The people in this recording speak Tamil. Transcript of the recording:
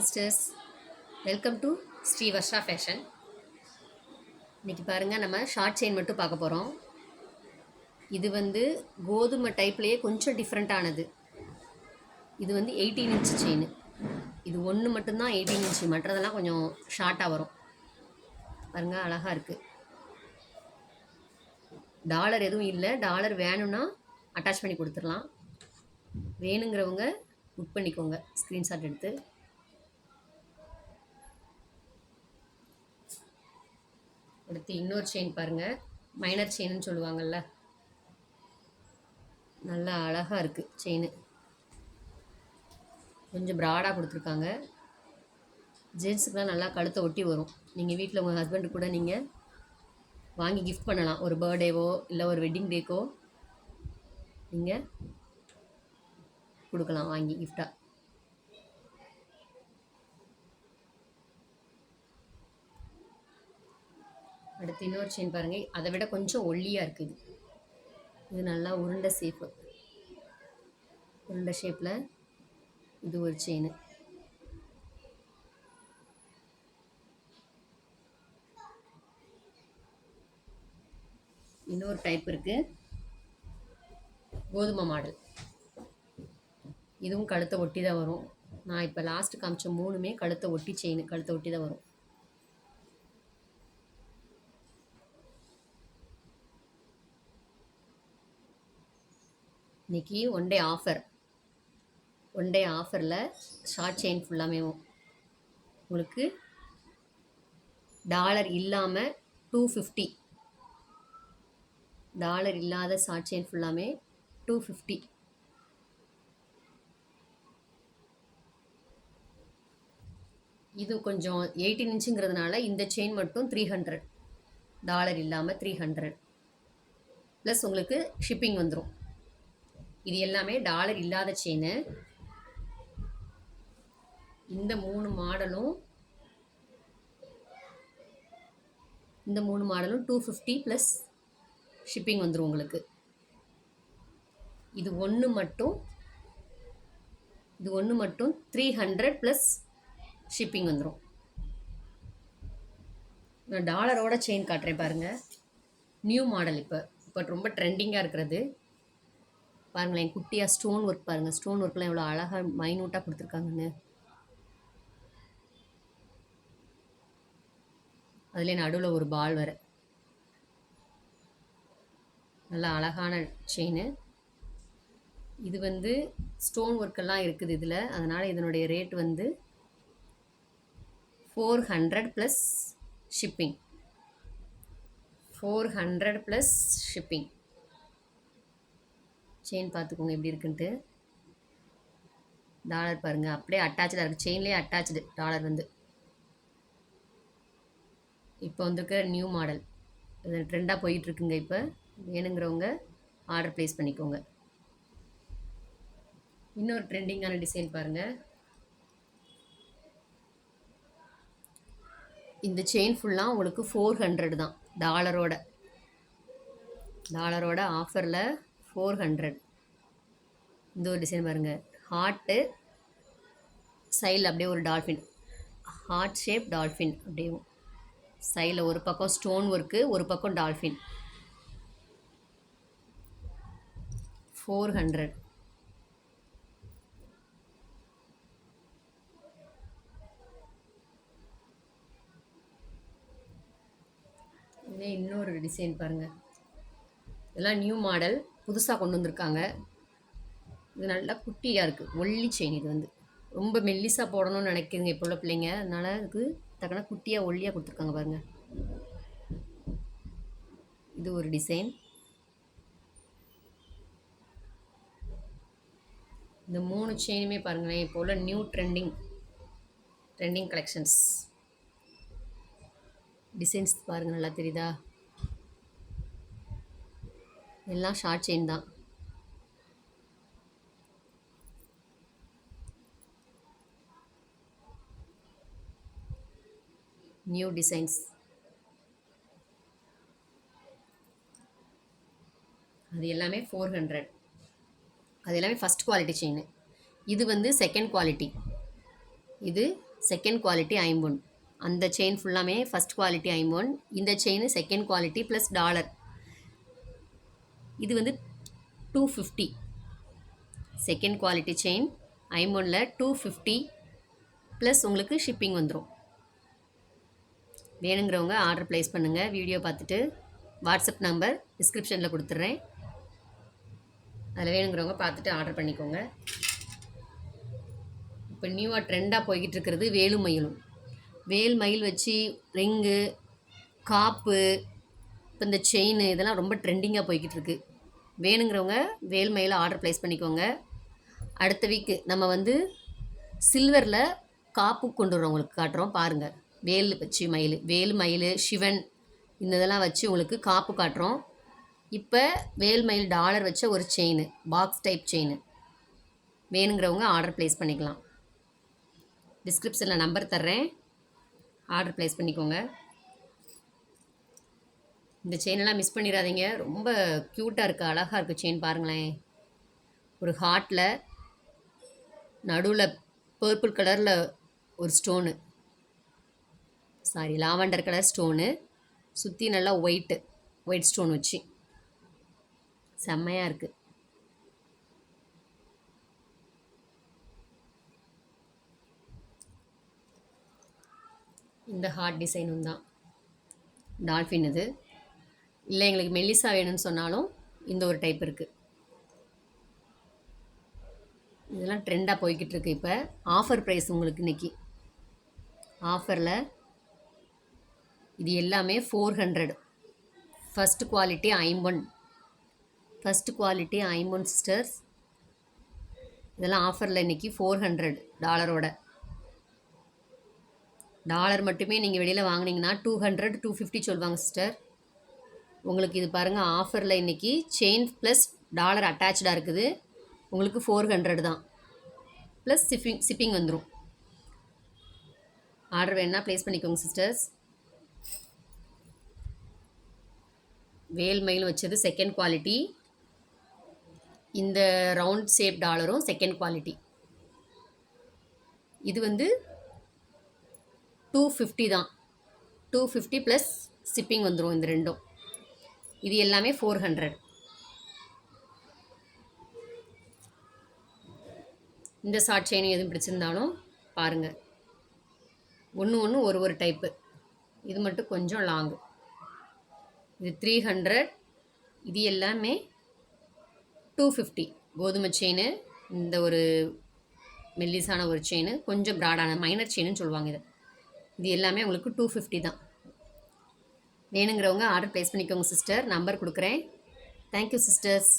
Sisters, welcome to Sri Varsha fashion. இன்றைக்கி பாருங்கள், நம்ம ஷார்ட் செயின் மட்டும் பார்க்க போகிறோம். இது வந்து கோதுமை டைப்லேயே கொஞ்சம் டிஃப்ரெண்ட்டானது. இது வந்து 18 இன்ச் செயின். இது ஒன்று மட்டும்தான் 18 இன்ச்சு, மற்றதெல்லாம் கொஞ்சம் ஷார்ட்டாக வரும். பாருங்கள், அழகாக இருக்குது. டாலர் எதுவும் இல்லை. டாலர் வேணும்னா அட்டாச் பண்ணி கொடுத்துடலாம். வேணுங்கிறவங்க புக் பண்ணிக்கோங்க, ஸ்க்ரீன்ஷாட் எடுத்து. அடுத்து இன்னொரு செயின் பாருங்கள், மைனர் செயின்னு சொல்லுவாங்கள்ல, நல்லா அழகாக இருக்குது செயின். கொஞ்சம் ப்ராடாக கொடுத்துருக்காங்க. ஜென்ஸுக்கெலாம் நல்லா கழுத்தை ஒட்டி வரும். நீங்கள் வீட்டில் உங்கள் ஹஸ்பண்டு கூட நீங்கள் வாங்கி கிஃப்ட் பண்ணலாம். ஒரு பர்த்டேவோ இல்லை ஒரு வெட்டிங் டேக்கோ நீங்கள் கொடுக்கலாம் வாங்கி கிஃப்டாக. அடுத்து இன்னொரு செயின் பாருங்கள், அதை விட கொஞ்சம் ஒல்லியாக இருக்குது. இது நல்லா உருண்டை ஷேப்பு, உருண்டை ஷேப்பில் இது ஒரு செயின். இன்னொரு டைப் இருக்குது, கோதுமை மாடல். இதுவும் கழுத்தை ஒட்டி தான் வரும். நான் இப்போ லாஸ்ட்டு காமிச்ச மூணுமே கழுத்தை ஒட்டி செயின், கழுத்தை ஒட்டி தான் வரும். இன்றைக்கி ஒன் டே ஆஃபரில் ஷார்ட் செயின் ஃபுல்லாமே உங்களுக்கு டாலர் இல்லாமல் 250. டாலர் இல்லாத ஷார்ட் செயின் ஃபுல்லாமே 250. இது கொஞ்சம் 18 இன்ச்சுங்கிறதுனால இந்த செயின் மட்டும் 300. டாலர் இல்லாமல் 300 ப்ளஸ் உங்களுக்கு ஷிப்பிங் வந்துடும். இது எல்லாமே டாலர் இல்லாத செயின். இந்த மூணு மாடலும் 250 ப்ளஸ் ஷிப்பிங் வந்துடும் உங்களுக்கு. இது ஒன்று மட்டும் 300 ப்ளஸ் ஷிப்பிங் வந்துடும். நான் டாலரோட செயின் காட்டுறேன் பாருங்கள். நியூ மாடல் இப்போ ரொம்ப ட்ரெண்டிங்காக இருக்கிறது. பாருங்களேன், குட்டியாக ஸ்டோன் ஒர்க் பாருங்கள். ஸ்டோன் ஒர்க்லாம் எவ்வளோ அழகாக மைனூட்டாக கொடுத்துருக்காங்கன்னு. அதுலேயே நடுவில் ஒரு பால் வர, நல்லா அழகான செயின். இது வந்து ஸ்டோன் ஒர்க்கெல்லாம் இருக்குது இதில். அதனால் இதனுடைய ரேட் வந்து 400 plus shipping. 400 plus shipping. Chain பார்த்துக்கோங்க எப்படி இருக்குன்ட்டு. டாலர் பாருங்கள், அப்படியே அட்டாச்சாக இருக்குது. செயின்லேயே அட்டாச்சு டாலர் வந்து. இப்போ வந்துருக்க நியூ மாடல், இது ட்ரெண்டாக போயிட்டுருக்குங்க. இப்போ வேணுங்கிறவங்க ஆர்டர் ப்ளேஸ் பண்ணிக்கோங்க. இன்னொரு ட்ரெண்டிங்கான டிசைன் பாருங்கள். இந்த செயின் ஃபுல்லாக உங்களுக்கு 400 தான். டாலரோட ஆஃபரில் 400. இந்த ஒரு டிசைன் பாருங்கள், ஹார்ட்டு சைடில் அப்படியே ஒரு டால்ஃபின், ஹார்ட் ஷேப் டால்ஃபின். அப்படியே சைடில் ஒரு பக்கம் ஸ்டோன் ஒர்க்கு, ஒரு பக்கம் டால்ஃபின். 400. இதே இன்னொரு டிசைன் பாருங்கள். இதெல்லாம் நியூ மாடல், புதுசாக கொண்டு வந்திருக்காங்க. இது நல்லா குட்டியாக இருக்குது, ஒல்லி செயின். இது வந்து ரொம்ப மெல்லிசாக போடணும்னு நினைக்கிறீங்க இப்போ உள்ள பிள்ளைங்க, அதனால் அதுக்கு தக்கன குட்டியாக ஒல்லியாக கொடுத்துருக்காங்க பாருங்கள். இது ஒரு டிசைன். இந்த மூணு செயினுமே பாருங்களேன், இப்போ உள்ள நியூ ட்ரெண்டிங் கலெக்ஷன்ஸ். டிசைன்ஸ் பாருங்கள், நல்லா தெரியுதா? எல்லாம் ஷார்ட் செயின் தான். New designs. அது எல்லாமே 400. அது எல்லாமே ஃபஸ்ட் குவாலிட்டி செயின். இது வந்து செகண்ட் குவாலிட்டி. இது செகண்ட் குவாலிட்டி ஐம்பொன். அந்த செயின் ஃபுல்லாமே ஃபஸ்ட் குவாலிட்டி ஐம்பொன். இந்த chain second quality plus dollar. இது வந்து 250. செகண்ட் குவாலிட்டி செயின் ஐம்பொனில் 250 ப்ளஸ் உங்களுக்கு ஷிப்பிங் வந்துடும். வேணுங்கிறவங்க ஆர்டர் ப்ளேஸ் பண்ணுங்கள். வீடியோ பார்த்துட்டு வாட்ஸ்அப் நம்பர் டிஸ்கிரிப்ஷனில் கொடுத்துட்றேன். அதில் வேணுங்கிறவங்க பார்த்துட்டு ஆர்டர் பண்ணிக்கோங்க. இப்போ நியூவாக ட்ரெண்டாக போய்கிட்டு இருக்கிறது வேலும் மயிலும். வேல் மயில் வச்சு ரிங்கு, காப்பு, இப்போ இந்த செயின் இதெல்லாம் ரொம்ப ட்ரெண்டிங்காக போய்கிட்டு இருக்கு. வேணுங்கிறவங்க வேல் மயிலை ஆர்டர் ப்ளேஸ் பண்ணிக்கோங்க. அடுத்த வீக்கு நம்ம வந்து சில்வரில் காப்பு கொண்டு வரோம், உங்களுக்கு காட்டுறோம் பாருங்கள். வேல் வச்சு மயில், வேல் மயில், சிவன் இந்த இதெல்லாம் வச்சு உங்களுக்கு காப்பு காட்டுறோம். இப்போ வேல் மயில் டாலர் வச்ச ஒரு செயின், பாக்ஸ் டைப் செயின். வேணுங்கிறவங்க ஆர்டர் ப்ளேஸ் பண்ணிக்கலாம். டிஸ்கிரிப்ஷனில் நம்பர் தர்றேன், ஆர்டர் ப்ளேஸ் பண்ணிக்கோங்க. இந்த செயினெல்லாம் மிஸ் பண்ணிடாதீங்க. ரொம்ப க்யூட்டாக இருக்குது, அழகாக இருக்குது செயின் பாருங்களேன். ஒரு ஹார்ட்டில் நடுவில் பர்பிள் கலரில் ஒரு stone, sorry lavender colour stone, சுற்றி நல்லா ஒயிட் ஸ்டோன் வச்சு செம்மையாக இருக்குது. இந்த ஹார்ட் டிசைனும் தான் டால்ஃபின். இது இல்லை எங்களுக்கு மெல்லிசா வேணும்னு சொன்னாலும் இந்த ஒரு டைப் இருக்குது. இதெல்லாம் ட்ரெண்டாக போய்கிட்டு இருக்கு. இப்போ ஆஃபர் ப்ரைஸ் உங்களுக்கு இன்றைக்கி ஆஃபரில் இது எல்லாமே 400. ஃபஸ்ட் குவாலிட்டி ஐம்பொன், ஃபஸ்ட் குவாலிட்டி ஐம்பொன் சிஸ்டர்ஸ். இதெல்லாம் ஆஃபரில் இன்றைக்கி 400 டாலரோட. டாலர் மட்டுமே நீங்கள் வெளியில் வாங்கினீங்கன்னா 200 250 சொல்லுவாங்க சிஸ்டர். உங்களுக்கு இது பாருங்கள், ஆஃபரில் இன்றைக்கி செயின் ப்ளஸ் டாலர் அட்டாச்சாக இருக்குது. உங்களுக்கு 400 தான், ப்ளஸ் ஷிப்பிங் வந்துடும். ஆர்டர் வேணுன்னா ப்ளேஸ் பண்ணிக்கோங்க சிஸ்டர்ஸ். வேல் மயில் வச்சது செகண்ட் குவாலிட்டி. இந்த ரவுண்ட் ஷேப் டாலரும் செகண்ட் குவாலிட்டி. இது வந்து 250 தான், 250 ப்ளஸ் ஷிப்பிங் வந்துடும் இந்த ரெண்டும். இது எல்லாமே 400. இந்த ஷார்ட் செயின் எதுவும் பிடிச்சிருந்தாலும் பாருங்கள். ஒன்று ஒரு டைப்பு. இது மட்டும் கொஞ்சம் லாங்கு. இது 300. இது எல்லாமே 250. கோதுமை செயின், இந்த ஒரு மெல்லிசான ஒரு செயின், கொஞ்சம் ப்ராடான மைனர் செயின்னு சொல்லுவாங்க. இது எல்லாமே உங்களுக்கு 250 தான். வேணுங்கிறவங்க ஆர்டர் ப்ளேஸ் பண்ணிக்கோங்க சிஸ்டர். நம்பர் கொடுக்குறேன். Thank you sisters.